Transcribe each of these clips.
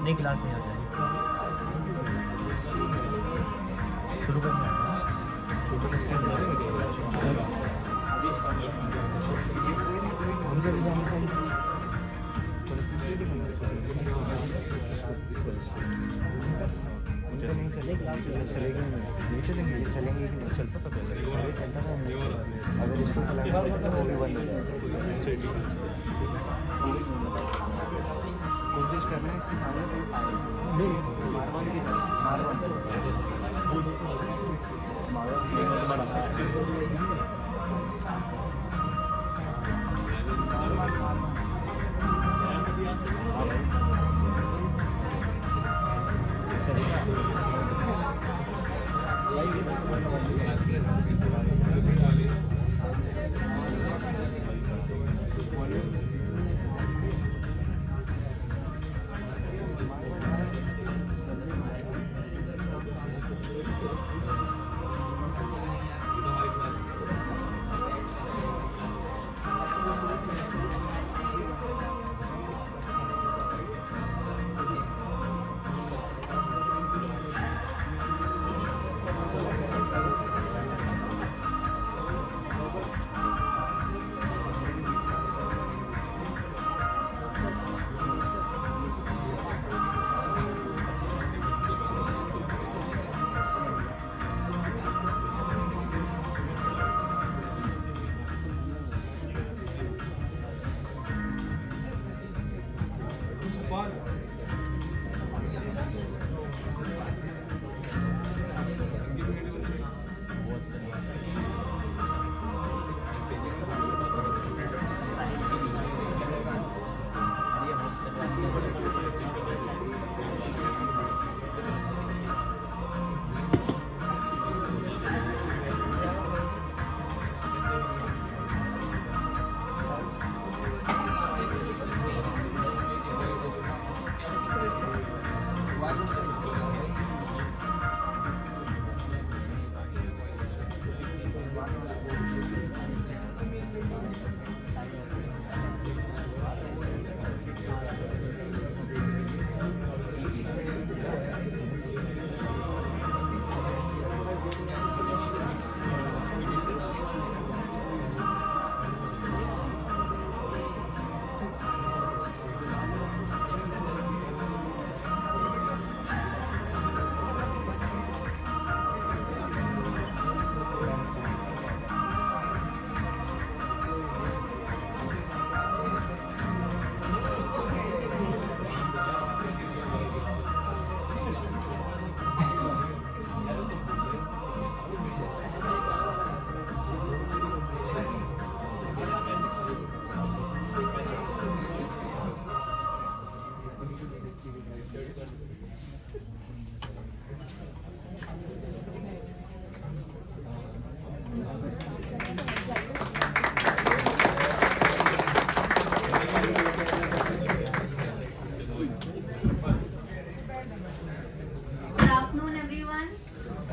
नहीं क्लास नहीं आ जाएगी शुरू करना है नहीं चलेगी चलेगी नहीं चलेंगे चलेंगे कि नहीं चलता तो पहले चलता था अगर इसको चलाएगा तो वो भी बंद हो जाएगा कोशिश कर रहे हैं इसके सामने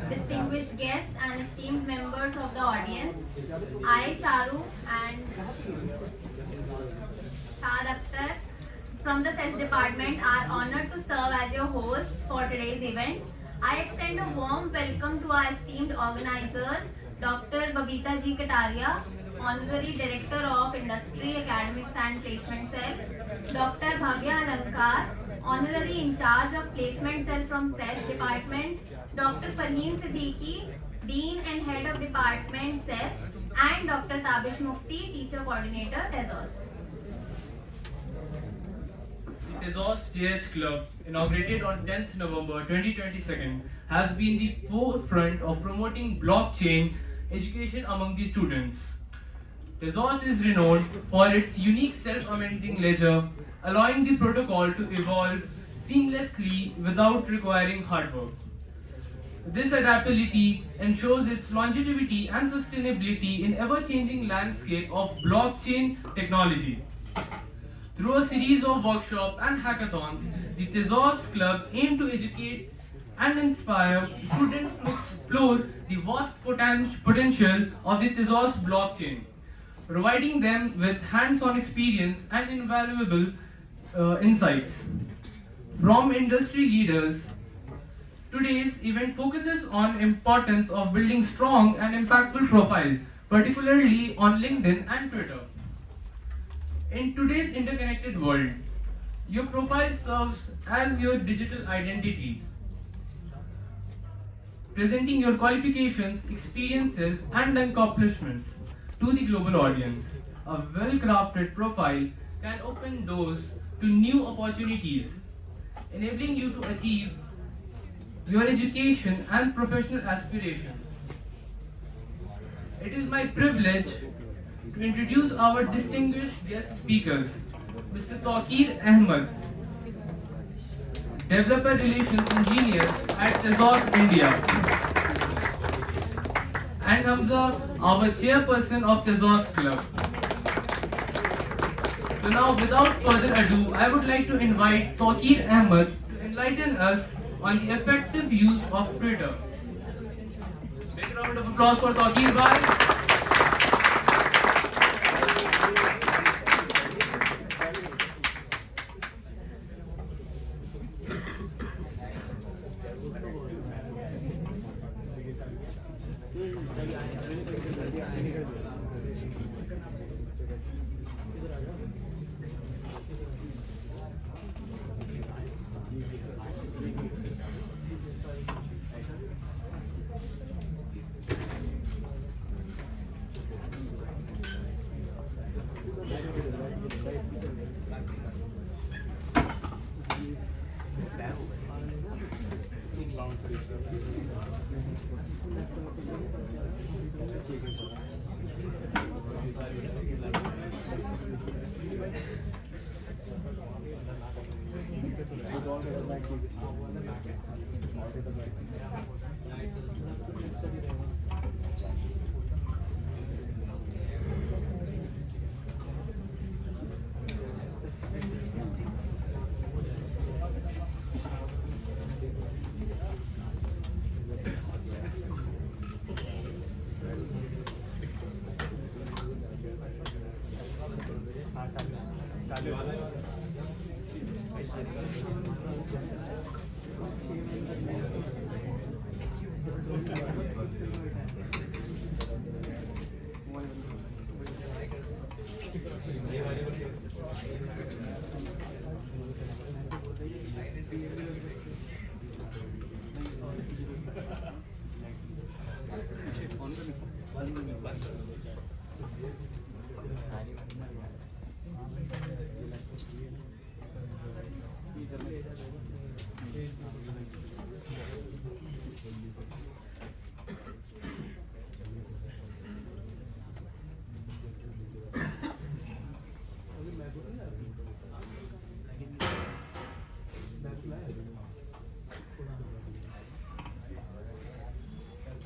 distinguished guests and esteemed members of the audience. I, Charu and Saad Akhtar from the SES department are honored to serve as your host for today's event. I extend a warm welcome to our esteemed organizers, Dr. Babita Ji Kataria, Honorary Director of Industry, Academics and Placement Cell, Dr. Bhavya Alankar, Honorary In Charge of Placement Cell from SES Department, Dr. Farheen Siddiqui, Dean and Head of Department SES, and Dr. Tabish Mufti, Teacher Coordinator, TESOS. The TESOS JH Club, inaugurated on 10th November 2022, has been the forefront of promoting blockchain education among the students. TESOS is renowned for its unique self-amending ledger, allowing the protocol to evolve seamlessly without requiring hard work. This adaptability ensures its longevity and sustainability in ever-changing landscape of blockchain technology. Through a series of workshops and hackathons, the TESOS Club aims to educate and inspire students to explore the vast potential of the Tezos blockchain, providing them with hands-on experience and invaluable insights. From industry leaders, today's event focuses on importance of building strong and impactful profile, particularly on LinkedIn and Twitter. In today's interconnected world, your profile serves as your digital identity, presenting your qualifications, experiences, and accomplishments to the global audience. A well-crafted profile can open doors to new opportunities, enabling you to achieve your education and professional aspirations. It is my privilege to introduce our distinguished guest speakers, Mr. Taqir Ahmed, Developer Relations Engineer at Tezos India, and Hamza, our Chairperson of Tezos Club. So now, without further ado, I would like to invite Taqir Ahmed to enlighten us on the effective use of Twitter. Big round of applause for Taqir bhai.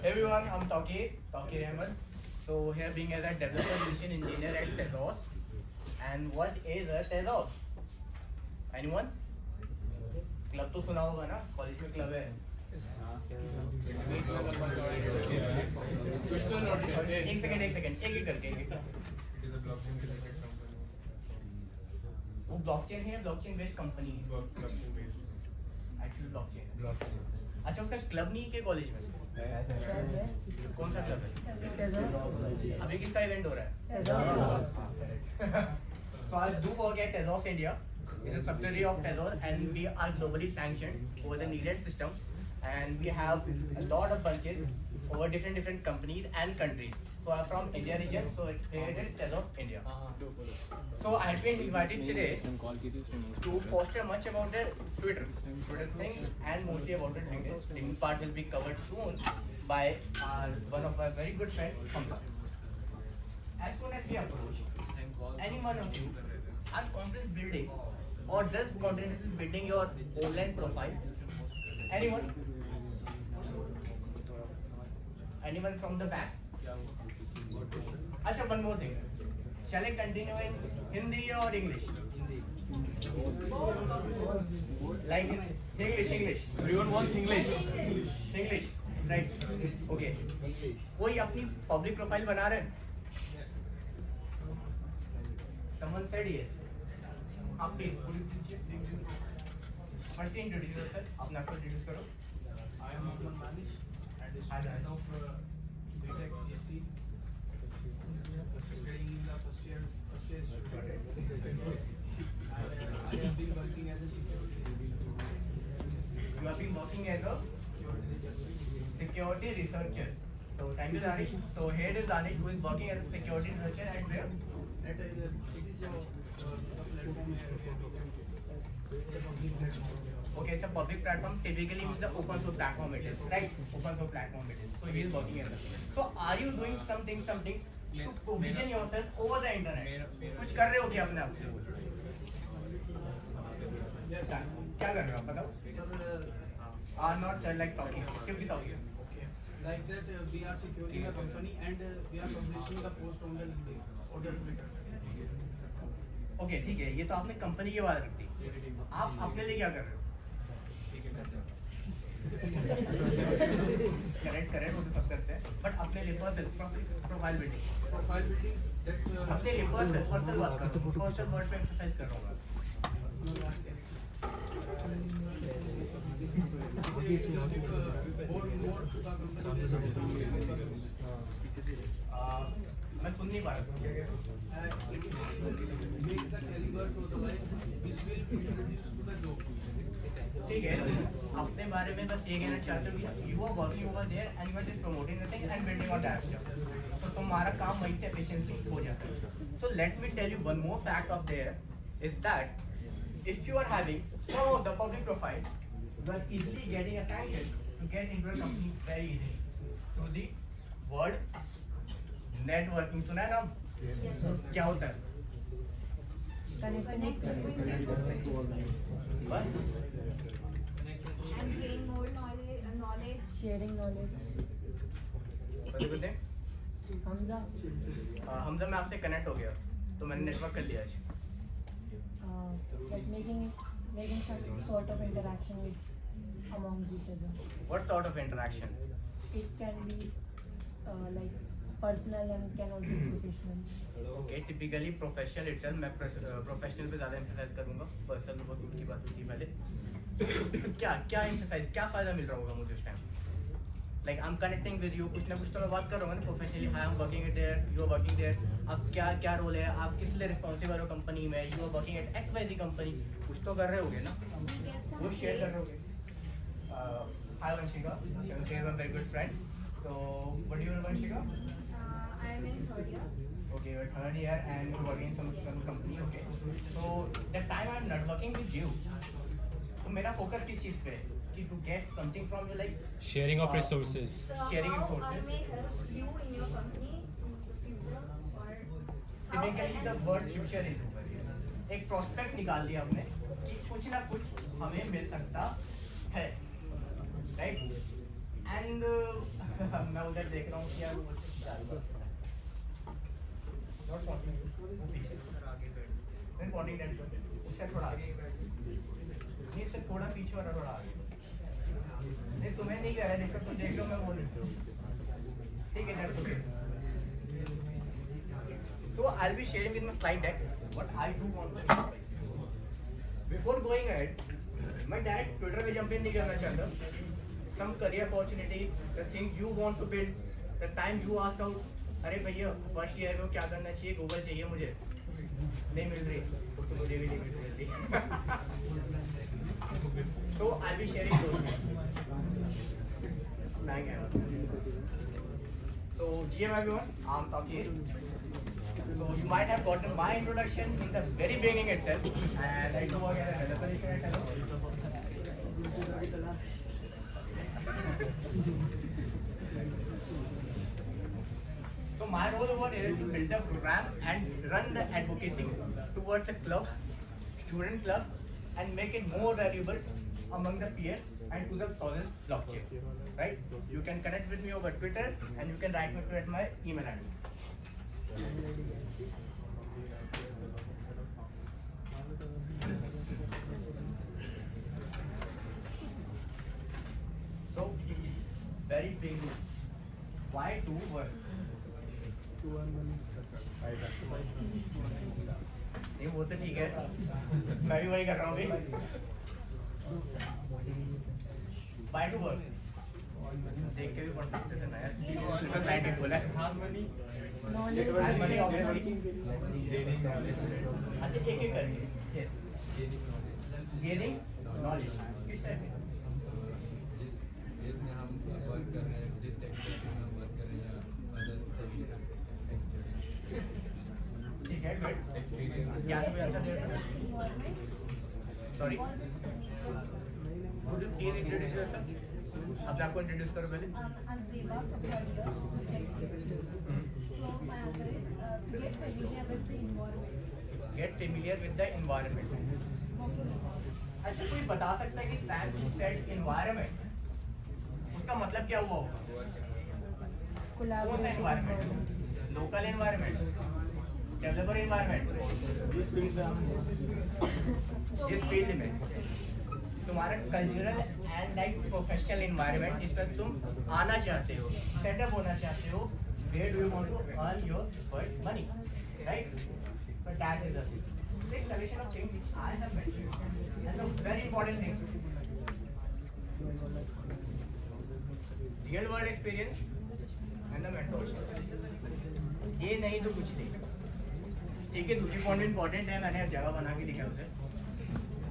Everyone, I'm Taqir Ahmed. So here being as a developer relation engineer at Tezos. And what is a Tezos? Anyone? Club तो सुना होगा ना? College में club है. एक second एक करके वो ब्लॉकचेन है, ब्लॉकचेन बेस्ड कंपनी है. Actually blockchain. अच्छा उसका क्लब नहीं है के कॉलेज में? कौन सा क्लब है? अभी किसका इवेंट हो रहा है? So I do work at Tezos India. It's a subsidiary of Tezos and we are globally sanctioned over the needed system and we have a lot of branches over different companies and countries. So I'm from India region, so it is Tezos India. So I have been invited today to foster much about the Twitter thing and mostly about the LinkedIn. LinkedIn part will be covered soon by one of our very good friends, Hamza. As soon as we approach, any one of you are confidence building or does confidence building your online profile? Anyone? Anyone from the back? Acha, one more thing. Shall I continue in Hindi or English? Like English. Everyone wants English. English, right? Okay. कोई अपनी public profile बना रहे हैं? Someone said yes. आप please first introduce yourself. अपना आपको introduce करो. I am Mohammed Manish and the Hi, student Manish. of BTech CSC, studying in the first year student. I have been working as a security You have been working as a security researcher. So thank you, Danish. So here is Danish, who is working as a security researcher at where? It is your platform Okay, it's a public platform. Typically, it's the open source platform it is, right? Open source platform it is. So he is working as a. So are you doing something to provision yourself over the internet? कुछ कर रहे हो क्या अपने आप से? क्या कर रहे हो आप बताओ? Not like talking. Keep talking. like that we are securing a company and we are publishing the post on the LinkedIn or the Twitter. Okay ठीक है, ये तो आपने कंपनी की बात रखी. आप अपने लिए क्या कर रहे हो? करेक्ट वो तो सब करते हैं, बट अपने लिए personal profile building Profile building, that's अपने लिए पर्सनल बात कर रहा हूँ, पर्सनल वर्ड पे एक्सरसाइज कर रहा हूँ. मैं सुन नहीं पा रहा. make the caliber to the life which will introduce to the job. ठीक है, अपने बारे में बस ये कहना चाहते हो कि you are working over there and you are just promoting the thing and building on that. तो तुम्हारा काम वहीं से एफिशिएंटली हो जाता है. So let me tell you one more fact of there is that if you are having some of the public profile you are easily getting a sanction to get into a company very easily through the word networking. सुना है ना क्या होता है? Connect बस and gain more knowledge, sharing knowledge. बता कुछ नहीं. Hamza, हमजा मैं आपसे कनेक्ट हो गया तो मैंने नेटवर्क कर लिया आज. like making some sort of interaction with among each other. What sort of interaction? It can be like personal and can also be professional. Okay, typically professional itself मैं प्रोफेशनल पे ज़्यादा एम्फेसाइज करूँगा. Personal तो बहुत दूर की बात होती है पहले. क्या एम्फेसाइज क्या फ़ायदा मिल रहा होगा मुझे उस time? Like I am connecting with you, कुछ ना कुछ तो मैं बात कर रहा हूँ ना professionally. I am working at there, you are working there. अब क्या रोल है, आप किस लिए रिस्पॉन्सिबल हो कंपनी में? You are working at XYZ company, कुछ तो कर रहे होगे ना, वो शेयर कर रहे होगे. हाय Vanshika, she is a very good friend. So what do you know Vanshika? I am in third year. Okay, you're third year and you're working in some company. Okay, so the time I'm not working with you, तो मेरा focus किस चीज़ पे है कि to get something from you like Sharing of resources. So Sharing how resources. I may help you in your company in the future or how typically the word future is over here. एक prospect निकाल दिया हमने कि कुछ ना कुछ हमें मिल सकता है, right? And मैं उधर देख रहा हूँ कि यार वो not pointing, वो पीछे नहीं pointing that उससे थोड़ा आगे नहीं, इससे थोड़ा पीछे वाला थोड़ा आगे. नहीं तुम्हें नहीं कह रहा है, जिसका तुम देख लो मैं बोल रहा हूँ. ठीक है that's okay. So I'll be sharing with my slide deck what I do want to emphasize. Before going ahead, मैं direct Twitter पे jump in नहीं करना चाहता. Some career opportunities, the things you want to build, the time you ask out, अरे भैया first year में क्या करना चाहिए, गूगल चाहिए मुझे, नहीं मिल रही तो मुझे भी नहीं मिल रही. So I'll be sharing those things. Thank you. So GM everyone, I'm Taki. So you might have gotten my introduction in the very beginning itself, and I do work as a developer at Hello. So my role over here is to build a program and run the advocacy towards the clubs, student clubs, and make it more valuable among the peers and to the Solid blockchain. Right? You can connect with me over Twitter and you can write me at my email address. very big room. Why 2 work? नहीं वो तो ठीक है, मैं भी वही कर रहा हूँ अभी। Why 2 work? देख के भी पढ़ सकते थे ना यार, क्लाइंट भी बोला है। Knowledge. Money obviously. अच्छा एक एक करके। Yes. Gaining knowledge. किस टाइप में? जिसमें हम वर्क कर रहे हैं, जिस सेक्टर में हम वर्क कर रहे हैं, अदर ठीक है, गुड। एक्सपीरियंस क्या सब आंसर दे रहे हो? सॉरी। Please introduce yourself. अपने आप को इंट्रोड्यूस करो पहले। I'm Deva from Florida. So my answer is get familiar with the environment. Get familiar with the environment. अच्छा कोई बता सकता है कि Sam said environment उसका मतलब क्या हुआ होगा? कौन सा environment? Local environment, developer environment, जिस फील्ड में तुम्हारा cultural and like professional environment जिसमें तुम आना चाहते हो, सेटअप होना चाहते हो, where do you want to earn your first money, right? But that is the big collection of things which I have mentioned and the very important thing, real world experience and the mentorship. ये नहीं तो कुछ नहीं, ठीक है? दूसरी point important है, मैंने अब जगह बना के लिखा उसे,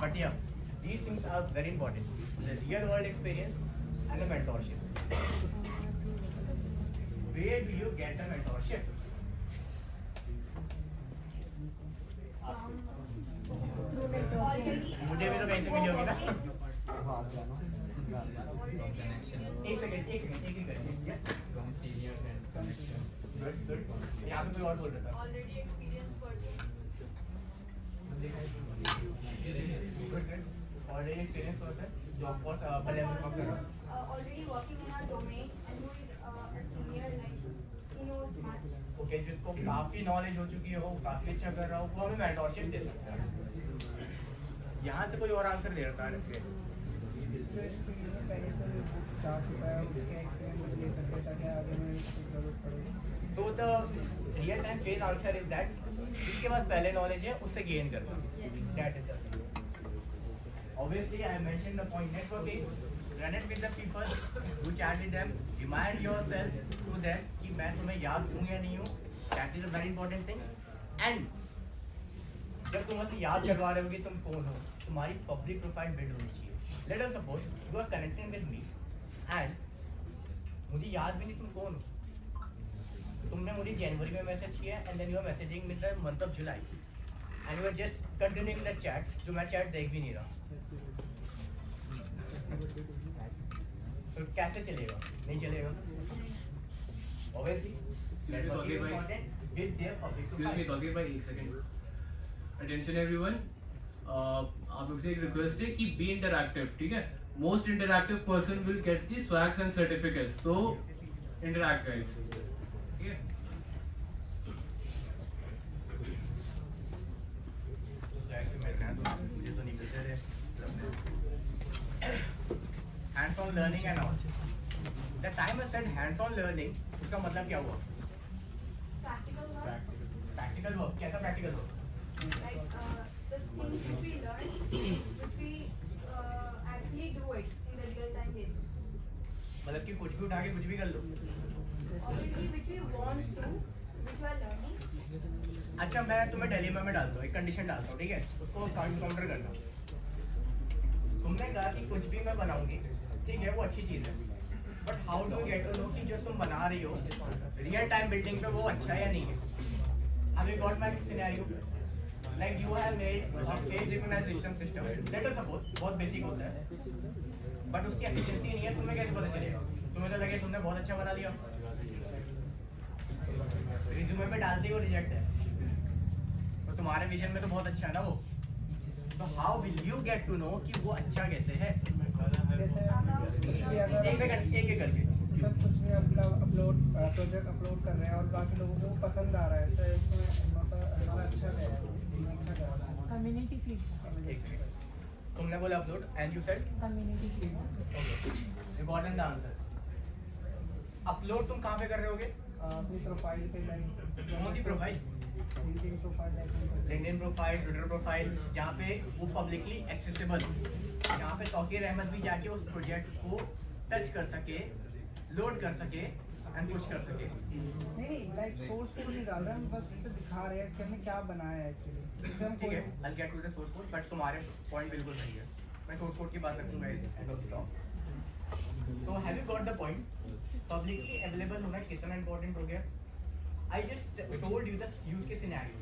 बट या these things are very important, the real world experience and the mentorship. Where do you get the mentorship? मुझे भी तो कहीं से मिली होगी ना। एक सेकंड एक ही करके from seniors and connection. Good good. यहाँ पे कोई और बोल रहा था। Already experienced person. Good good. Already experienced person जो ऑफ कोर्स पहले हम काम कर रहा हूँ। Already working in our domain and who is a senior, like he knows much. Okay, जिसको काफी नॉलेज हो चुकी हो, काफी अच्छा कर रहा हो, वो हमें मेंटरशिप दे सकता है। यहाँ से कोई और आंसर दे रहा है? तो the real time phase answer is that जिसके पास पहले नॉलेज है उससे गेन करना, that is the obviously I mentioned the point networking, run it with the people, do chat with them, remind yourself to them कि मैं तुम्हें याद हूँ या नहीं हूँ, that is a very important thing. And जब तुम उसे याद करवा रहे हो कि तुम कौन हो, तुम्हारी पब्लिक प्रोफाइल बिल्ड होनी चाहिए. Let us suppose you are connecting with me and मुझे याद भी नहीं तुम कौन हो. तुमने मुझे जनवरी में मैसेज किया and then you are messaging me the month of July and you are just continuing the chat जो मैं chat देख भी नहीं रहा. तो कैसे चलेगा? नहीं चलेगा. Obviously, networking is important with their public Excuse me, profile. Togir भाई, एक second. Attention everyone. आप लोग से एक रिक्वेस्ट है कि बी इंटरैक्टिव, ठीक है? Most interactive person will get the swags and certificates, तो इंटरैक्ट गाइस, ठीक है? मुझे तो नहीं मिलते थे. Hands-on learning and all. The time I said hands-on learning, उसका मतलब क्या हुआ? Practical work, Practical work. कैसा practical work? like the things which we learn, which we actually do it in the real time basis. मतलब कि कुछ भी उठा के कुछ भी कर लो. Obviously, which we want to, which we are learning. अच्छा, मैं तुम्हें dilemma में डालता हूँ, एक कंडीशन डालता हूँ, ठीक है? उसको काउंटर करना. तुमने कहा कि कुछ भी मैं बनाऊंगी, ठीक है, वो अच्छी चीज़ है. But how do get to know कि जो तुम बना रही हो रियल टाइम बिल्डिंग पे वो अच्छा है या नहीं है? Have you got my scenario? Like you have made a face recognition system. Let us suppose बहुत बेसिक होता है, बट उसकी एफिशिएंसी नहीं है. तुम्हें कैसे पता चलेगा? तुम्हें तो लगे तुमने बहुत अच्छा बना दिया, रिज्यूमे में डालते ही वो रिजेक्ट है. तो तुम्हारे विजन में तो बहुत अच्छा है ना वो. तो how will you get to know कि वो अच्छा कैसे है? एक सेकंड, एक एक करके. सब कुछ में अपलोड प्रोजेक्ट अपलोड कर रहे हैं और बाकी लोगों को पसंद आ रहा है, तो इसमें हमारा अच्छा है, अच्छा है. Community feed. एक सेकंड. तुमने बोला upload and you said Community feed. Okay, you got the answer. Upload तुम कहाँ पे कर रहे होगे? अपनी प्रोफाइल पे कौन सी profile? LinkedIn profile LinkedIn profile, Twitter profile, जहाँ पे वो पब्लिकली एक्सेसिबल, जहाँ पे तौकीर अहमद भी जाके उस प्रोजेक्ट को टच कर सके, लोड कर सके एंड पुश कर सके। नहीं लाइक सोर्स कोड नहीं डाल रहे हम, बस उस पे दिखा रहे हैं इसके हमने क्या बनाया है एक्चुअली। जैसे हम ठीक है, I'll get to the source code, but तुम्हारे पॉइंट बिल्कुल सही है। मैं सोर्स कोड की बात रखूंगा एंड ऑफ द टॉक। तो have you got the point? Publicly available होना कितना इंपॉर्टेंट हो गया? I just told you the use के सिनेरियो।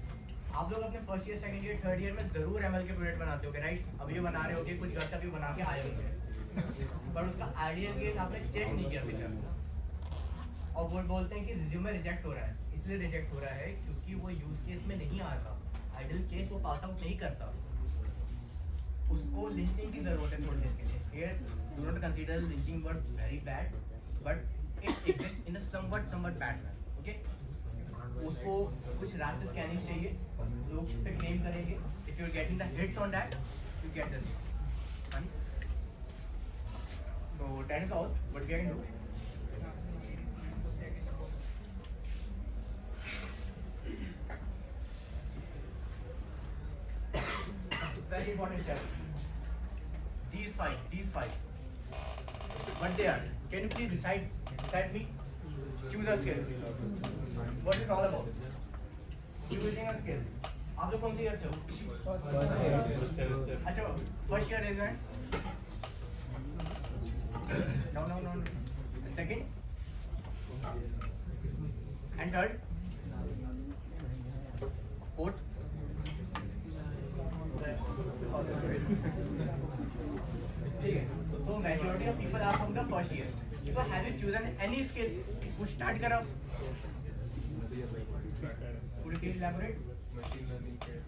आप लोग अपने first year, second year, third year में जरूर एमएल के प्रोजेक्ट बनाते होगे, राइट? अभी बना रहे होगे, कुछ घर से अभी बना के आए होंगे, पर उसका आइडियल केस आपने चेक नहीं किया अभी तक। और वो बोलते हैं कि रिज्यूमे रिजेक्ट हो रहा है। इसलिए रिजेक्ट हो रहा है क्योंकि वो यूज केस में नहीं आ रहा, आइडियल केस वो पास आउट नहीं करता, उसको लिंचिंग की जरूरत है थोड़ी देर के लिए। Here do not consider lynching word very bad, but it exist in a somewhat bad manner, okay? उसको कुछ रास्टर स्कैनिंग चाहिए, लोग उस पे क्लेम करेंगे। If you are getting the hits on that, you get the thing. So that is all what we can do. Very important step. These five. What they are? Can you please decide me? Choose a skill. What is it all about? Choosing a skill. आप लोग कौन सी year से हो? अच्छा, first year raise hand. No. Second and third, fourth. So majority of people are from the first year. So have you chosen any skill? Who start करो? Could you please elaborate? Machine learning case.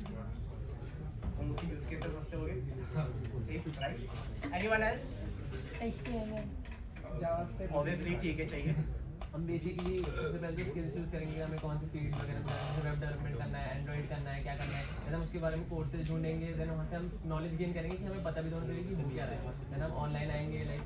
कौन सी use cases समझते होगे? Right? Anyone else? HTML, JavaScript Obviously ठीक है, चाहिए. हम basically सबसे पहले तो स्किल्स यूज़ करेंगे, हमें कौन सी फील्ड वगैरह में जैसे वेब डेवलपमेंट करना है, एंड्रॉइड करना है, क्या करना है, देन हम उसके बारे में कोर्सेज ढूंढेंगे, देन वहाँ से हम नॉलेज गेन करेंगे कि हमें पता भी होना चाहिए कि हो क्या रहा है। देन हम ऑनलाइन आएंगे लाइक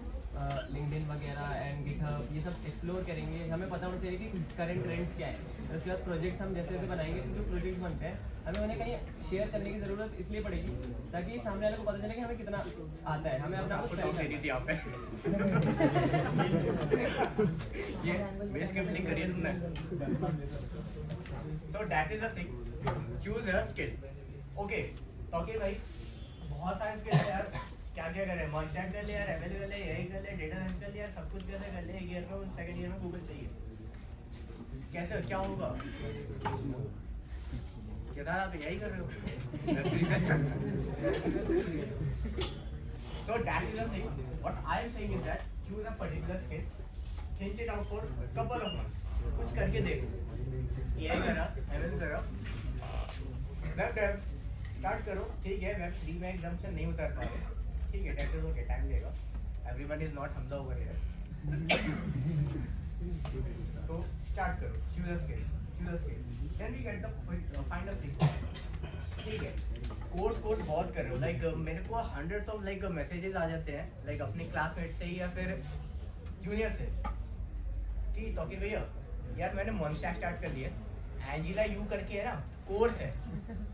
लिंक्डइन वगैरह एंड गिटहब, ये सब एक्सप्लोर करेंगे, हमें पता होना चाहिए कि करंट ट्रेंड्स क्या है। उसके बाद प्रोजेक्ट्स हम जैसे जैसे बनाएंगे तो जो प्रोजेक्ट बनते हैं हमें उन्हें कहीं शेयर करने की ज़रूरत इसलिए पड़ेगी ताकि सामने वाले को पता चले कि हमें कितना आता है, हमें अपना आपको डाउट दे रही थी आप पे. ये बेस स्क्रिप्टिंग करी है तुमने. So that is the thing. Choose a skill. Okay. Okay भाई, बहुत सारे स्किल है यार. क्या क्या करें? मॉन्स्टैक कर ले यार, एमएल कर ले, यही कर ले, डेटा साइंस कर ले यार, सब कुछ कैसे कर ले. ईयर में सेकंड ईयर में गूगल चाहिए. कैसे क्या होगा? क्या आप यही कर रहे हो? So that is the thing. What I am saying is that choose a particular skill, change it out for couple of months. कुछ करके देखो. AI करा, ML करा, वेब डेव स्टार्ट करो. ठीक है, वेब 3 में एकदम से नहीं उतर पा रहे. ठीक है, दैट इज ओके, टाइम लेगा. Everyone is not Hamza over here. तो स्टार्ट करो. choose a skill. Then we get the final thing. ठीक है, कोर्स बहुत कर रहे हो. लाइक मेरे को हंड्रेड्स ऑफ लाइक मैसेजेस आ जाते हैं, लाइक अपने क्लासमेट से ही या फिर जूनियर से कि तौकीर भैया यार मैंने मॉन्स्टैक स्टार्ट कर लिया. एंजिला यू करके है ना कोर्स है,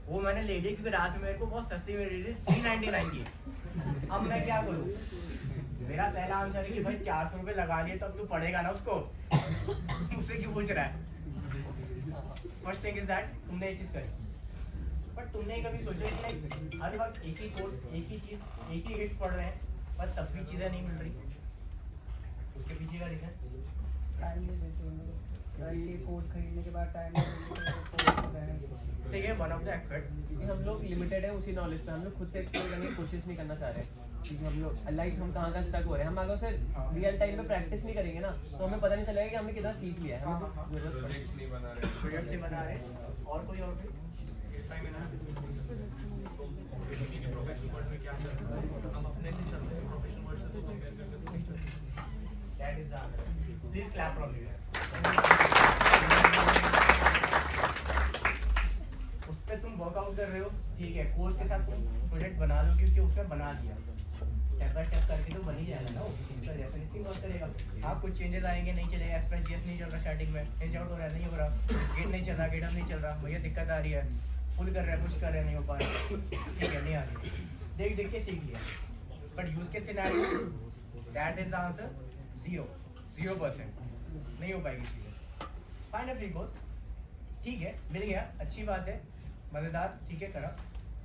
वो मैंने ले लिया क्योंकि रात में मेरे को बहुत सस्ती में मिल रही थी 399 की. अब मैं क्या करूँ? मेरा पहला आंसर है कि भाई 400 रुपये लगा लिए, तब तू पढ़ेगा ना उसको. मुझसे क्यों पूछ रहा है? फर्स्ट थिंग इज दैट तुमने ये चीज़ करी, बट तुमने कभी सोचा कि लाइक हर वक्त एक ही कोड, एक ही चीज़, एक ही हिट्स पढ़ रहे हैं पर तब भी चीज़ें नहीं मिल रही. उसके पीछे का रीज़न टाइम नहीं देते हैं. ये कोर्स खरीदने के बाद टाइम नहीं देते. ठीक है, वन ऑफ द एफर्ट्स. हम लोग लिमिटेड है उसी नॉलेज पे, हम लोग खुद से एक्सप्लोर करने की कोशिश नहीं करना चाह रहे. क्योंकि हम लोग लाइक हम कहाँ का स्टक हो रहे हैं, हम अगर उसे रियल टाइम में प्रैक्टिस नहीं करेंगे ना तो हमें पता नहीं चलेगा कि हमने कितना सीख लिया है. हमें प्रोजेक्ट्स नहीं बना रहे. प्रोजेक्ट से बना रहे हैं. और कोई और भी प्रोफेशनल वर्ल्ड में क्या चल रहा है, हम अपने से चल रहे हैं. प्रोफेशनल वर्ल्ड से सोचेंगे that is the please clap from you. उस पे तुम वर्कआउट कर रहे हो. ठीक है, कोर्स के साथ तुम प्रोजेक्ट बना लो क्योंकि उसमें बना दिया. स्टेप बाय स्टेप करके तो बन ही जाएगा ना वो, तो जैसे इतनी बात करेगा। हाँ कुछ चेंजेस आएंगे, नहीं चलेगा, एक्सप्रेस जीएस नहीं चल रहा स्टार्टिंग में, इंच आउट हो रहा है, नहीं हो रहा, गेट नहीं चल रहा, गेट अप नहीं चल रहा, भैया दिक्कत आ रही है, पुल कर रहे हैं, पुश कर रहे हैं, नहीं हो पा रहा, ठीक है नहीं आ रही, देख देख के सीख लिया। बट यूज के scenario that is the answer 0% नहीं हो पाएगी चीज़ें। फाइंड अ फ्री कोर्स, ठीक है मिल गया, अच्छी बात है, मज़ेदार, ठीक है करा,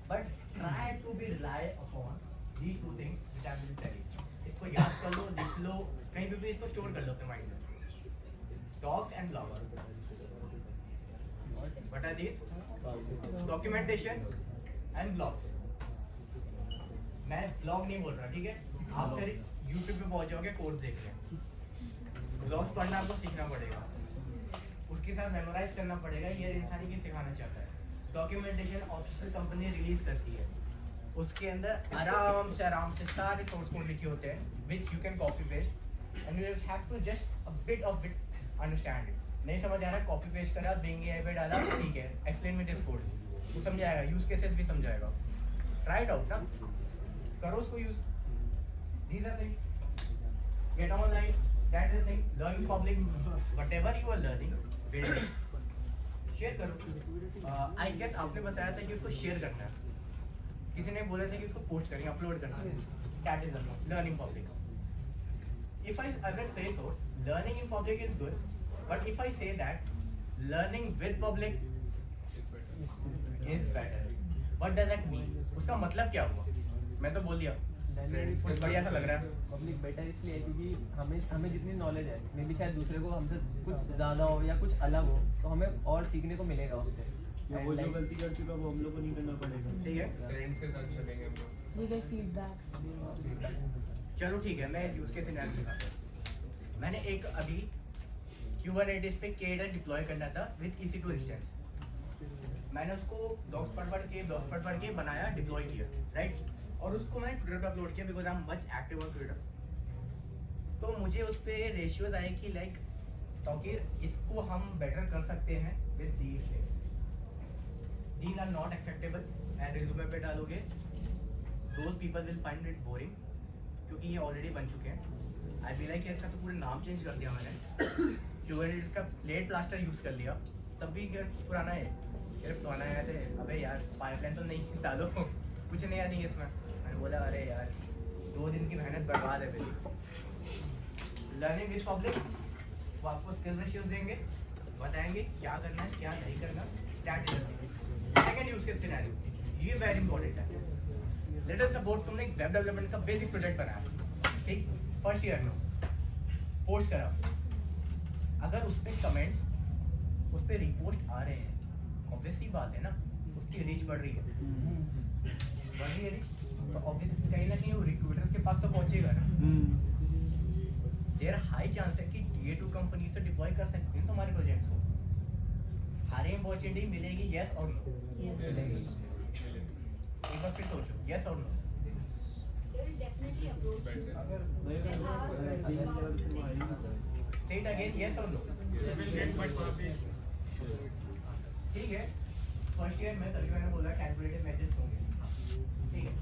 but try to be rely upon these two things which I will tell you. इसको याद कर लो, लिख लो, कहीं पे भी इसको स्टोर कर लो अपने माइंड में। Dogs and bloggers. What are these? Documentation and blogs. मैं ब्लॉग नहीं बोल रहा, ठीक है? आप फिर YouTube पे पहुंच जाओगे, कोर्स देख लें। ब्लॉग्स पढ़ना आपको सीखना पड़ेगा, उसके साथ मेमोराइज करना पड़ेगा, ये इंसान ही सिखाना चाहता है। डॉक्यूमेंटेशन ऑफिशियल कंपनी रिलीज करती है, उसके अंदर आराम से सारे सोर्स कोड लिखे होते हैं which you can copy paste and you have to just a bit understand it. नहीं समझ आ रहा, कॉपी पेस्ट करा, बिंग एआई पे डाला, ठीक है, एक्सप्लेन विद दिस कोड, वो समझाएगा, यूज केसेस भी समझाएगा। ट्राई इट आउट ना, करो उसको use. These are things, get online, that is thing, learn in public, whatever you are learning, build it, share करो। आई गेस आपने बताया था कि उसको शेयर करना है, किसी ने बोला था कि उसको पोस्ट करेंगे, अपलोड करना है, that is learning public. If I ever say so, learning in public is good, but if I say that learning with public is better, what does that mean? उसका मतलब क्या हुआ? मैं तो बोल दिया, कुछ बढ़िया सा लग रहा है। पब्लिक बेटर इसलिए है क्योंकि हमें जितनी नॉलेज है, मे बी शायद दूसरे को हमसे कुछ ज़्यादा हो या कुछ अलग हो, तो हमें और सीखने को मिलेगा उससे। या वो जो गलती कर चुका वो हम लोग को नहीं करना पड़ेगा, ठीक है, फ्रेंड्स के साथ चलेंगे हम लोग। We get feedback. चलो ठीक है, मैं यूज के सिनेरियो दिखाता हूँ। मैंने एक अभी Kubernetes पे KDA डिप्लॉय करना था विद EC2 इंस्टेंस। मैंने उसको ब्लॉग्स पढ़ के बनाया, डिप्लॉय किया, राइट, और उसको मैंने ट्विटर पे अपलोड किया because I am much active on Twitter. तो मुझे उस पर रेशियोज आए कि लाइक क्योंकि इसको हम बेटर कर सकते हैं with these things, these are not acceptable and resume पे डालोगे, those people will find it boring क्योंकि ये ऑलरेडी बन चुके हैं। आई फील लाइक इसका तो पूरा नाम चेंज कर दिया मैंने, Kubernetes का लेट प्लास्टर यूज़ कर लिया, तब भी पुराना है, पुराना आया थे, अबे यार पाइपलाइन तो नहीं डालो, कुछ नया नहीं है इसमें। मैंने बोला अरे यार 2 दिन की मेहनत बर्बाद है मेरी। लर्निंग विद पब्लिक, वो आपको स्किल रेशियोज देंगे, बताएंगे क्या करना है क्या नहीं करना, that is second use case scenario, ये वेरी इंपॉर्टेंट है। लेट अस सपोज तुमने एक वेब डेवलपमेंट का बेसिक प्रोजेक्ट बनाया, ठीक, फर्स्ट ईयर में पोस्ट करा, अगर उस पर कमेंट्स, उस पर रिपोस्ट आ रहे हैं, ऑब्वियस सी बात है ना, उसकी रीच बढ़ रही है, तो ऑब्वियस कहीं ना कहीं वो रिक्रूटर्स के पास तो पहुंचेगा ना। देयर हाई चांस है कि Tier 2 कंपनी से डिप्लॉय कर सकते हैं तुम्हारे प्रोजेक्ट्स को, हायरिंग अपॉर्चुनिटी मिलेगी, यस और नो? एक बार फिर सोचो, यस और no? Say it again, yes or no? ठीक है, फर्स्ट ईयर में तभी मैंने बोला कैलकुलेटेड मैचेस होंगे, ठीक है।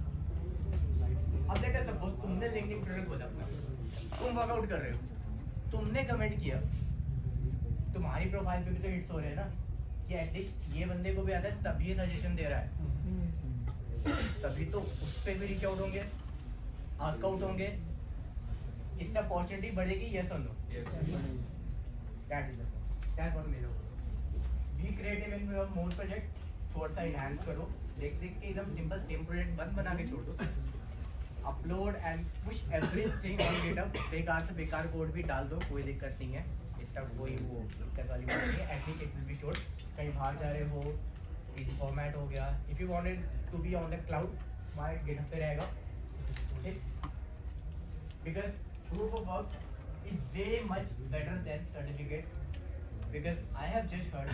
अब लेट अस सपोज तुमने लिंक्डइन प्रोजेक्ट खोला अपना, तुम वर्कआउट कर रहे हो, तुमने कमेंट किया, तुम्हारी प्रोफाइल पे भी तो हिट्स हो रहे हैं ना कि एटलीस्ट ये बंदे को भी आता है, तभी ये सजेशन दे रहा है, तभी तो उस पर भी रीच आउट होंगे, आस्क आउट होंगे, इससे अपॉर्चुनिटी बढ़ेगी, यस और no? That is that what मेरा be creative in your more project, थोड़ा सा इनहैंस करो, देख देख के एकदम सिंपल सेम प्रोजेक्ट बंद बना के छोड़ दो, upload and push everything on GitHub, बेकार से बेकार कोड भी डाल दो, कोई दिक्कत नहीं है, इसका कोई वो दिक्कत वाली बात नहीं है, at least it will be stored, कहीं बाहर जा रहे हो, फॉर्मेट हो गया, if you want it to be on the cloud, हमारे गिटहब पे रहेगा, because proof of work is way much better than certificates, because I have just heard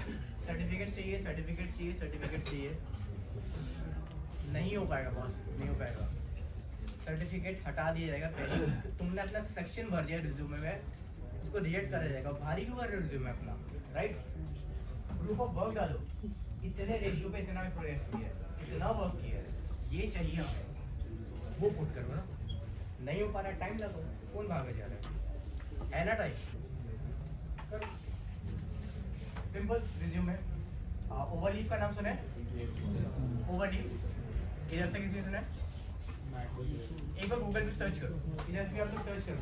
certificate चाहिए, नहीं हो पाएगा बॉस, नहीं हो पाएगा, सर्टिफिकेट हटा दिया जाएगा पहले, तुमने अपना सेक्शन भर दिया रिज्यूमे में, उसको रिजेक्ट करा जाएगा, भारी क्यों कर रहे हो रिज्यूमे अपना, राइट? प्रूफ ऑफ वर्क डालो, इतने रेशियो पे इतना प्रोग्रेस किया है, इतना वर्क किया है, ये चाहिए हमें, वो पुट करो ना, नहीं हो पा रहा, टाइम लगो, कौन भागा जा रहा है ना टाइम। Simple resume. ओवरलीव का नाम सुना है? ओवरलीव इधर से किसी ने सुना है? एक बार गूगल पे सर्च करो, इधर से भी आप लोग सर्च करो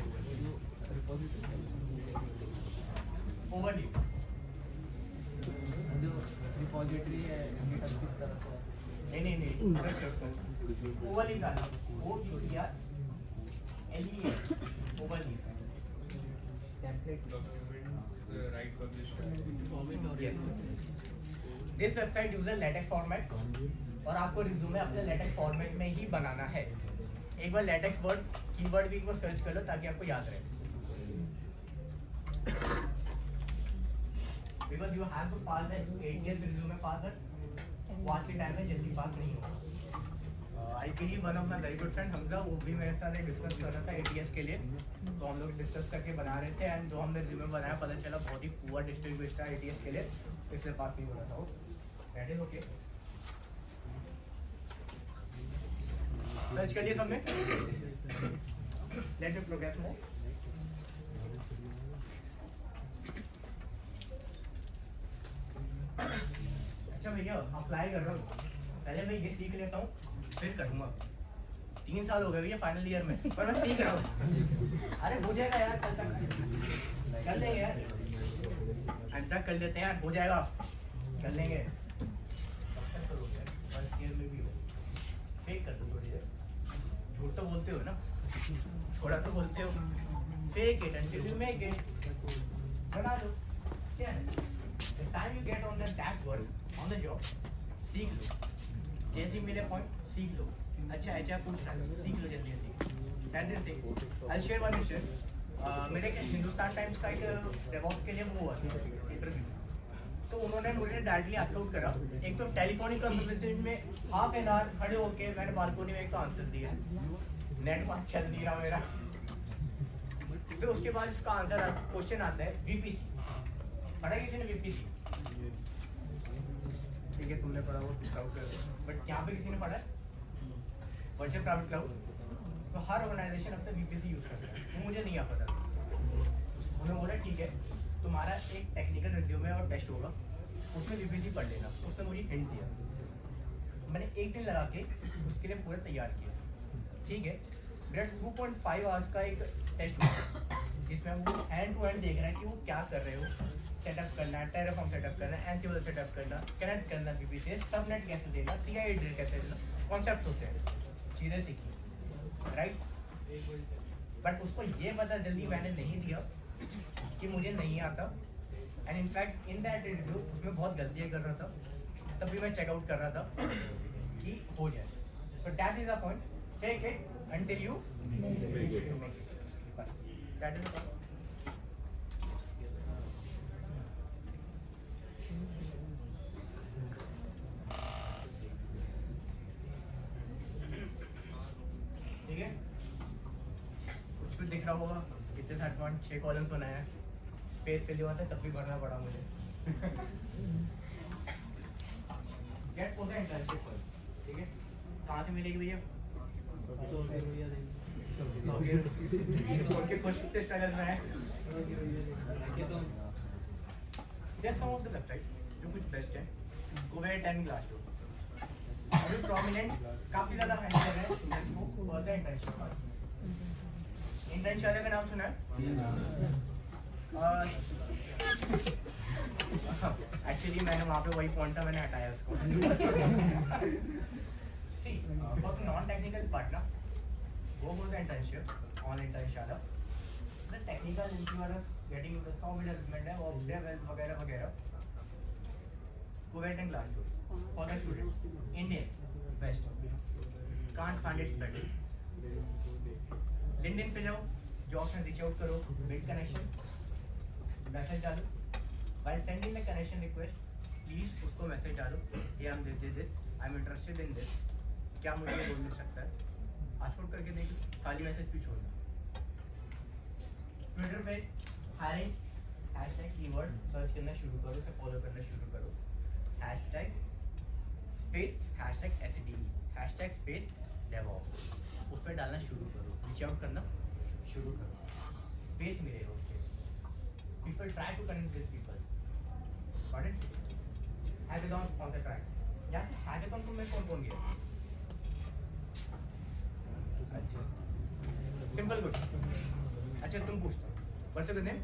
ओवरलीव। जो रिपोजिटरी है GitHub की तरफ से, नहीं सर्च करो ओवरलीव का नाम, OVERLEA ओवरलीव। Yes. This website uses LaTeX format और आपको रिज्यूमे अपने LaTeX फॉर्मेट में ही बनाना है। एक बार LaTeX वर्ड कीवर्ड भी एक बार सर्च कर लो ताकि आपको याद रहे। Because you have to pass the ATS resume passer, वो आज के टाइम में जल्दी पास नहीं होगा। I believe one of my very good friend Hamza, वो भी मेरे साथ डिस्कस कर रहा था ATS के लिए, तो हम लोग डिस्कस करके बना रहे थे एंड जो हमने रिज्यूमे बनाया पता चला बहुत ही पुअर डिस्ट्रीब्यूशन था ATS के लिए, इसलिए पास नहीं हो रहा था वो। That is okay. सर्च कर लिया सबने? Let me progress more. अच्छा भैया अप्लाई कर रहा हूँ, पहले मैं ये सीख लेता हूँ फिर करूँगा। 3 साल हो गए भैया फाइनल ईयर में, पर मैं सीख रहा हूँ। अरे हो जाएगा यार, कल तक कर लेंगे यार, अंत तक कर लेते हैं यार, हो जाएगा, कर लेंगे। फर्स्ट ईयर में भी हो, फेक कर दो थोड़ी देर, झूठ तो बोलते हो ना, थोड़ा तो बोलते हो, fake it until you make it, बना दो, क्या है? The time you get on the dashboard, on the job, सीख लो, जैसे मिले पॉइंट सीख लो, अच्छा HR पूछ रहा है, सीख लो जल्दी जल्दी। Standard thing, I'll share one issue. मेरे के हिंदुस्तान टाइम्स का एक DevOps के लिए वो हुआ इंटरव्यू, तो उन्होंने मुझे डायरेक्टली आस्क आउट करा। एक तो टेलीफोनिक कन्वर्सेशन में हाफ एन आवर खड़े होके मैंने बालकोनी में एक आंसर दिया, नेट बात चल नहीं रहा मेरा। फिर उसके बाद इसका आंसर क्वेश्चन आता है VPC, पढ़ा किसी ने VPC? ठीक है तुमने पढ़ा वो क्लाउड कर, बट यहाँ पे किसी ने पढ़ा है वर्चुअल प्राइवेट क्लाउड? तो हर ऑर्गेनाइजेशन अब तक VPC यूज करता है, वो मुझे नहीं आता था। उन्होंने बोला ठीक है तुम्हारा एक टेक्निकल रिज्यूमे और टेस्ट होगा, उसमें VPC पढ़ लेना। उसने मुझे हिंट दिया, मैंने एक दिन लगा के उसके लिए पूरा तैयार किया। ठीक है मेरा 2.5 आवर्स का एक टेस्ट हुआ जिसमें वो हैंड टू हैंड देख रहा है कि वो क्या कर रहे हो, सेटअप करना, टेराफॉर्म सेटअप करना, एंसिबल सेटअप करना, कनेक्ट करना VPC, सबनेट कैसे देना, CI कैसे देना, कॉन्सेप्ट होते हैं, चीज़ें सीखी, राइट। बट उसको ये पता जल्दी मैंने नहीं दिया कि मुझे नहीं आता, and in fact in that interview उसमें बहुत गलतियाँ कर रहा था, तब भी मैं चेकआउट कर रहा था कि हो जाए। तो that is a point, take it until you make it, बस दैट इज द पॉइंट। ठीक है कुछ दिख रहा होगा, कितने 6 कॉलम्स बनाए हैं, स्पेस पे हुआ था तब भी भरना पड़ा मुझे। गेट फॉर द इंटर्नशिप, ठीक है कहाँ से मिलेगी भैया? उनके खुद कितने स्ट्रगल में है। Just some of the website जो कुछ बेस्ट है, कुवैत एंड ग्लासडोर अभी प्रोमिनेंट काफी ज्यादा हाईलाइट है स्टूडेंट्स को फॉर द इंटर्नशिप। इंटर्नशिप वाले का नाम सुना है? एक्चुअली मैंने वहाँ पे वही पॉइंट था, मैंने हटाया उसको। सी फॉर नॉन टेक्निकल पार्ट ना, वो for the internship on internship, the technical engineer getting the software development है और डेवलप वगैरह वगैरह, Kuwait and Glassdoor for the students, Indian, best, can't find it better. LinkedIn पे जाओ, jobs में reach out करो, build connection, message डालो, while sending the connection request, please उसको message डालो, hey I'm this, I'm interested in this, क्या मुझे role मिल सकता है, ask out करके देखो, खाली मैसेज भी छोड़ना। ट्विटर पे hiring hashtag कीवर्ड सर्च करना शुरू करो, उसे फॉलो करना शुरू करो, hashtag space hashtag SDE hashtag space DevOps उस पर डालना शुरू करो, रीच आउट करना शुरू करो, स्पेस मिलेगा उससे. People try to connect with people. Got it? Hackathon sponsor track. यहाँ से hackathon में कौन गया? अच्छा. Simple question. अच्छा तुम पूछो. What's your name?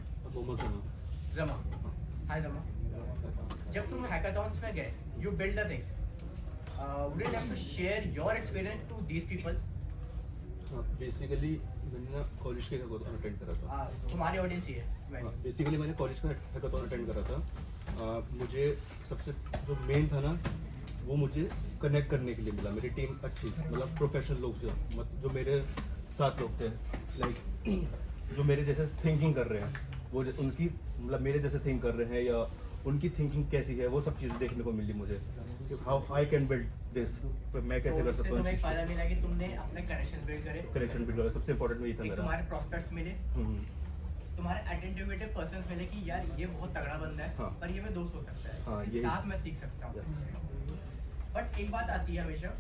Zama. Hi Zama. जब तुम hackathons में गए, you build the things. Would you like to share your experience to these people? Basically मैंने ना कॉलेज के हैकाथॉन अटेंड करा था. तुम्हारी ऑडियंस ही है. बेसिकली मैंने कॉलेज का हैकाथॉन अटेंड करा था. मुझे सबसे जो मेन था ना वो मुझे कनेक्ट करने के लिए मिला. मेरी टीम अच्छी मतलब प्रोफेशनल लोग थे, जो मेरे साथ लोग थे, लाइक जो मेरे जैसे थिंकिंग कर रहे हैं, वो उनकी मतलब मेरे जैसे थिंक कर रहे हैं या उनकी थिंकिंग कैसी है, वो सब चीज़ें देखने को मिली मुझे. How I can build this, मैं कैसे कर सकता हूँ. तुम्हें फायदा मिला कि तुमने अपने कनेक्शन बिल्ड करे. कनेक्शन बिल्ड करा सबसे इंपॉर्टेंट में ये था एक मेरा. तुम्हारे प्रॉस्पेक्ट्स मिले, तुम्हारे आइडेंटिफिकेटिव पर्संस मिले कि यार ये बहुत तगड़ा बंदा है, हाँ. पर ये मैं दोस्त हो सकता है, हाँ, इसके साथ मैं सीख सकता हूँ. बट एक बात आती है हमेशा,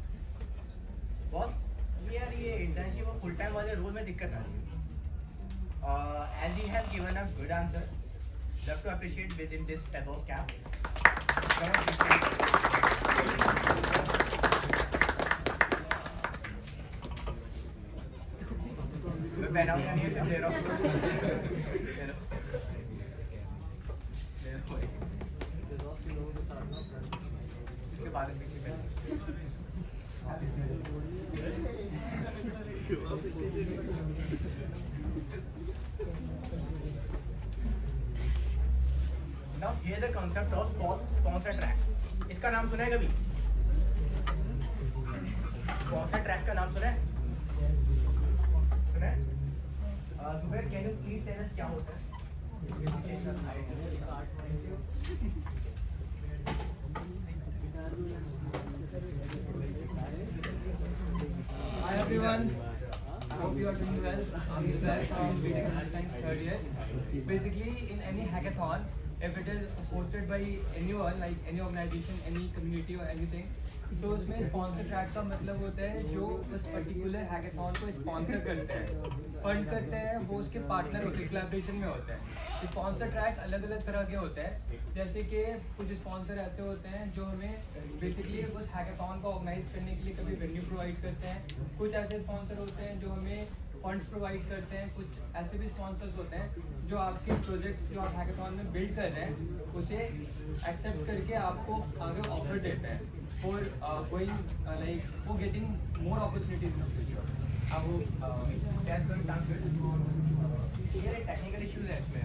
बॉस यार ये इंटर्नशिप और फुल टाइम वाले रोल में दिक्कत आ रही है. As he has given a good answer, love to appreciate within this Tezos cap. मैं पहनाऊंगा नहीं, सिर्फ दे रहा हूँ. इसके बाद में Now here the concept of sponsor track. इसका नाम सुना है कभी? Sponsor track का नाम सुना है? सुना है? Zubair, can you please tell us क्या होता है? Hi everyone. Hope you are doing well. I'm Israel from BTech Computer Science third year. Basically, in any hackathon, if it is hosted by anyone, like any organization, any community or anything, तो उसमें sponsor track का मतलब होता है जो उस particular hackathon को sponsor करते हैं, फंड करते हैं, वो उसके पार्टनर होते हैं, कोलैबोरेशन में होते हैं. स्पॉन्सर ट्रैक अलग अलग तरह के होते हैं, जैसे कि कुछ स्पॉन्सर ऐसे होते हैं जो हमें बेसिकली उस हैकाथॉन को ऑर्गेनाइज करने के लिए कभी वेन्यू प्रोवाइड करते हैं. कुछ ऐसे स्पॉन्सर होते हैं जो हमें फंड्स प्रोवाइड करते हैं. कुछ ऐसे भी स्पॉन्सर्स होते हैं जो आपके प्रोजेक्ट्स जो आप हैकाथॉन में बिल्ड कर रहे हैं उसे एक्सेप्ट करके आपको आगे ऑफर देते हैं for going like for getting more opportunities in the future. I hope that's going to sound good. ये technical issues है इसमें.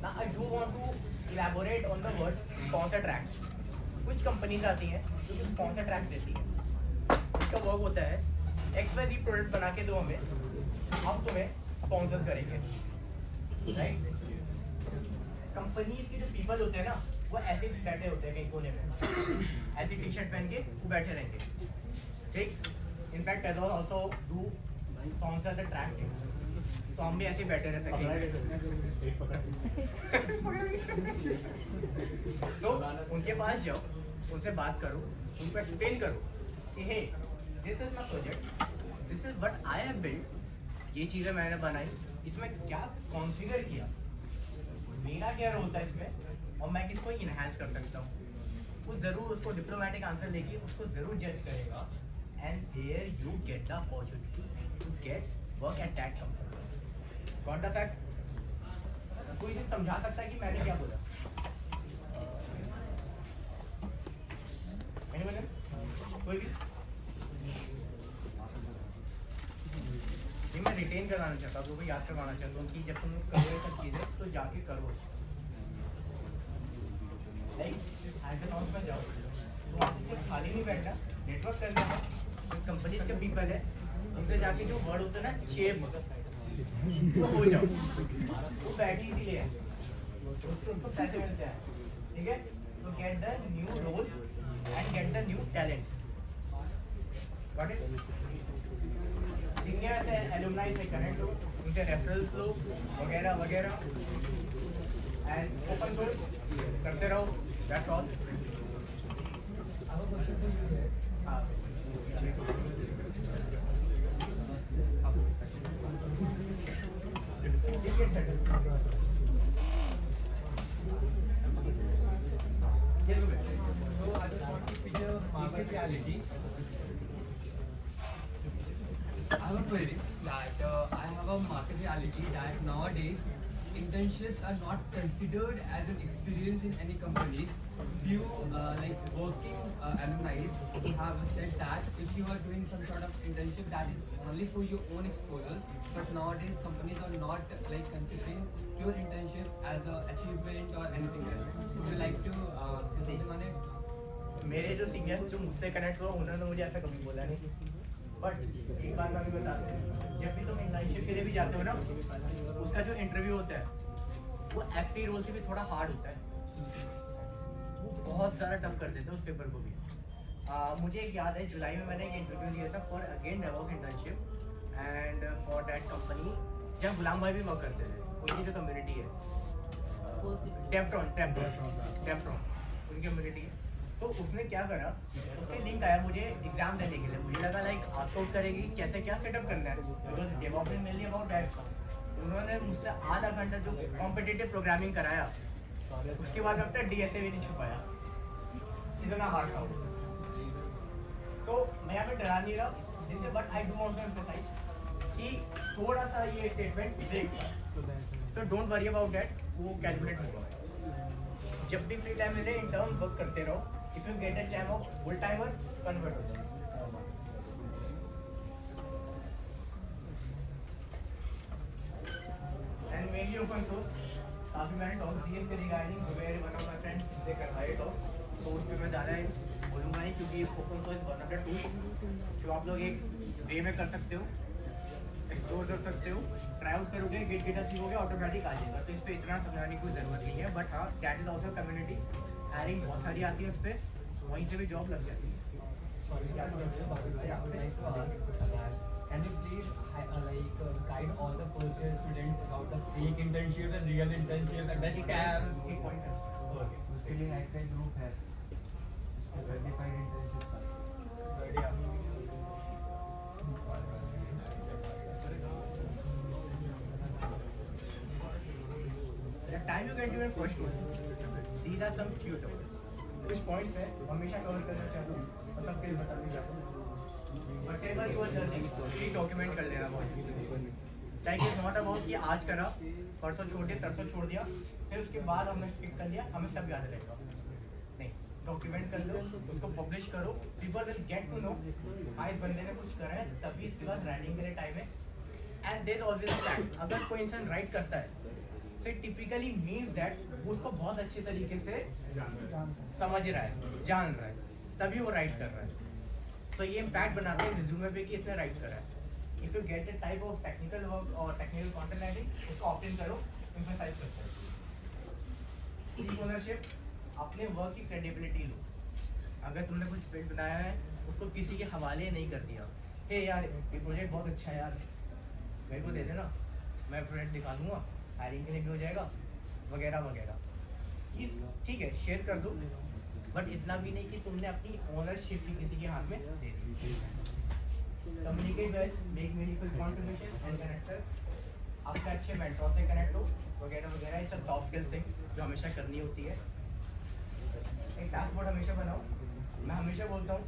Now I do want to elaborate on the word sponsor tracks. कुछ companies आती हैं जो कि sponsor tracks देती हैं. इसका वर्क होता है XYZ प्रोडक्ट बना के दो हमें, हम तुम्हें स्पॉन्सर करेंगे, राइट. कंपनीज के जो पीपल होते हैं ना वो ऐसे ही बैठे होते हैं कहीं कोने में, ऐसी टी शर्ट पहन के वो बैठे रहेंगे, ठीक. In fact Tezos also do sponsor the track team. तो हम भी ऐसे ही बैठे रहते हैं. तो उनके पास जाओ, उनसे बात करो, उनको एक्सप्लेन करो कि hey this is my project, this is what I have build, ये चीज़ें मैंने बनाई, इसमें क्या कॉन्फ़िगर किया, मेरा क्या रोल था इसमें और मैं किसको इनहांस कर सकता हूँ. वो ज़रूर उसको डिप्लोमेटिक आंसर लेके उसको ज़रूर जज करेगा. And there you get the opportunity to get work at that company. Got the fact? कोई चीज़ समझा सकता है कि मैंने क्या बोला? कोई भी? मैं रिटेन करवाना चाहता हूँ, याद करवाना चाहता हूँ कि जब तुम करो ये सब चीज़ें तो जाके करो. लाइक हैकाथॉन्स में जाओ तो वहाँ से खाली नहीं बैठना, नेटवर्क करना है. जो कंपनीज के पीपल है उनसे जाके जो वर्ड होता है ना शेप तो हो जाओ. वो बैठी इसीलिए है, उसको पैसे मिलते हैं, ठीक है. to get the new roles and get the new talents. Got it? Senior से alumni से connect लो, उनसे referrals लो, वगैरह वगैरह, and open source करते रहो. That's all. I have a question for you here. हाँ. Get settled. Yes, go ahead. So I just want to feature market reality. I have a query that I have a market reality that nowadays internships are not considered as an experience in any company. Few like working alumni have said that if you are doing some sort of internship, that is only for your own exposures. But nowadays companies are not like considering pure internship as a achievement or anything else. Would you like to say something on it? मेरे जो seniors जो मुझसे connect हुआ उन्होंने मुझे ऐसा कभी बोला नहीं. बट एक बात मैं भी बताता हूँ, जब भी तुम इंटर्नशिप के लिए भी जाते हो ना, उसका जो इंटरव्यू होता है वो एफटी रोल से भी थोड़ा हार्ड होता है. वो बहुत ज़्यादा टफ कर देते हैं उस पेपर को भी. मुझे एक याद है जुलाई में मैंने एक इंटरव्यू दिया था for again DevOps internship and for that company जहाँ गुलाम भाई भी वर्क करते थे. उनकी जो कम्युनिटी है टेफ्रॉन उनकी कम्युनिटी है. तो उसने क्या करा, उसके लिंक आया मुझे एग्जाम देने के लिए. मुझे लगा लाइक आउटआउट करेगी कैसे क्या सेटअप करना है, बिकॉज डेवॉप्स में मेनली अबाउट दैट. उन्होंने मुझसे आधा घंटा जो कॉम्पिटिटिव प्रोग्रामिंग कराया, उसके बाद अपना डीएसए भी नहीं छुपाया. इतना हार्ड था. तो मैं यहाँ पे डरा नहीं रहा जिससे, but I do also emphasise कि थोड़ा सा ये statement break. So don't worry about that, वो कैलकुलेट होगा. जब भी फ्री टाइम मिले इंटर्न वर्क करते रहो. If you get a chance of full timer convert हो जाए. एंड मेनली ओपन सोर्स काफी मैंने टॉक दिए इसके रिगार्डिंग. Where one of my friends they करवाए टॉक, तो उस पर मैं ज़्यादा बोलूँगा नहीं क्योंकि open source one of the tool जो आप लोग एक वे में कर सकते हो, एक्सप्लोर कर सकते हो. ट्राई आउट करोगे, गेट गेटअप सीखोगे, ऑटोमेटिक आ जाएगा. तो इस पर इतना समझाने की कोई ज़रूरत नहीं है. बट हाँ, that is also community. Hiring बहुत सारी आती है उस पर, वहीं से भी जॉब लग जाती है. Sorry, I would like to ask that can you please guide all the first year students about the fake internship and real internship and the scams? एक पॉइंट है. उसके लिए एक ग्रुप है, सर्टिफाइड इंटर्नशिप का. The time you get your first one, these are some few topics. कुछ points हैं हमेशा कवर करना चाहता हूँ और सबके लिए बताना चाहता हूँ. Whatever you are learning, please document कर लेना. बहुत लाइक इट्स नॉट अबाउट कि आज करा, परसों छोड़ दिया, तरसों छोड़ दिया, फिर उसके बाद हमने पिक कर लिया, हमें सब याद रहेगा. नहीं, डॉक्यूमेंट कर लो, उसको पब्लिश करो. People will get to know हाँ इस बंदे ने कुछ करा है, तभी इसके बाद राइटिंग के लिए टाइम है. And there always plan. अगर कोई इंसान राइट करता है तो इट टिपिकली मीन्स दैट वो उसको बहुत अच्छे तरीके से समझ रहा है, जान रहा है, तभी वो राइट कर रहा है. तो ये इम्पैक्ट बनाते हैं रिज्यूमे पे कि इसने राइट करा है. If you get a type of technical work और टेक्निकल कंटेंट राइटिंग, उसको ऑप्ट इन करो, एम्फसाइज करते हैं. टेक ओनरशिप, अपने वर्क की क्रेडिबिलिटी लो. अगर तुमने कुछ पेज बनाया है उसको किसी के हवाले नहीं कर दिया, हे यार ये प्रोजेक्ट बहुत अच्छा है यार, मेरे को दे देना, मैं प्रोजेक्ट दिखा दूँगा, हायरिंग के लिए भी हो जाएगा, वगैरह वगैरह. ये ठीक है, शेयर कर दो, बट इतना भी नहीं कि तुमने अपनी ओनरशिप भी किसी के हाथ में दे दी. Communicate well, make meaningful contribution and connector. आपके अच्छे मेंटोर से कनेक्ट हो, वगैरह वगैरह. ये सब सॉफ्ट स्किल्स हैं जो हमेशा करनी होती है. एक डैशबोर्ड हमेशा बनाओ. मैं हमेशा बोलता हूँ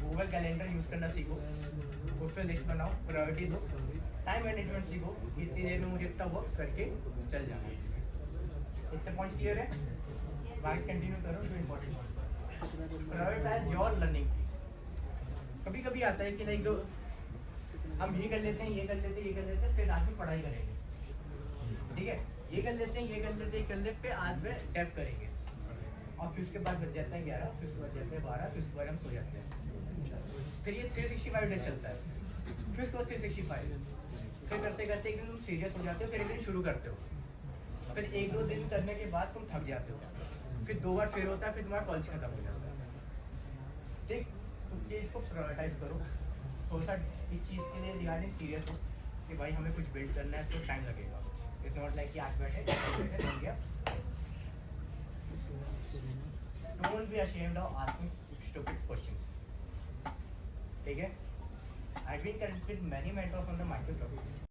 गूगल कैलेंडर यूज़ करना सीखो, उस पर लिस्ट बनाओ, प्रायोरिटी दो, टाइम मैनेजमेंट सीखो. इतनी देर में मुझे इतना वर्क करके चल जाना. इससे पॉइंट क्लियर है. बाकी कंटिन्यू करो जो important point. Prioritise your learning. कभी कभी आता है कि लाइक हम ये कर लेते हैं, ये कर लेते हैं, ये कर लेते हैं, फिर आगे पढ़ाई करेंगे. ठीक है, ये कर लेते हैं, ये कर लेते हैं, कर लेते फिर आज में टैप करेंगे, और फिर उसके बाद बच जाता है 11, फिर उसके बाद जाते हैं 12, फिर उसके बाद हम सो जाते हैं. फिर ये 365 डेज चलता है. फिर उसके बाद 365, फिर करते करते एक दिन तुम सीरियस हो जाते हो, फिर एक दिन शुरू करते हो, फिर 1-2 दिन करने के बाद तुम थक जाते हो, फिर 2 बार फेल होता है, फिर तुम्हारा कॉलेज खत्म हो जाता है। ठीक, तो ये इसको प्रायोरिटाइज करो, थोड़ा सा इस चीज़ के लिए रिगार्डिंग सीरियस हो कि भाई हमें कुछ बिल्ड करना है तो टाइम लगेगा। इट्स नॉट लाइक कि आज बैठे बन गया। Don't be ashamed of asking stupid questions, ठीक है? I've been connected with many mentors on the Microsoft.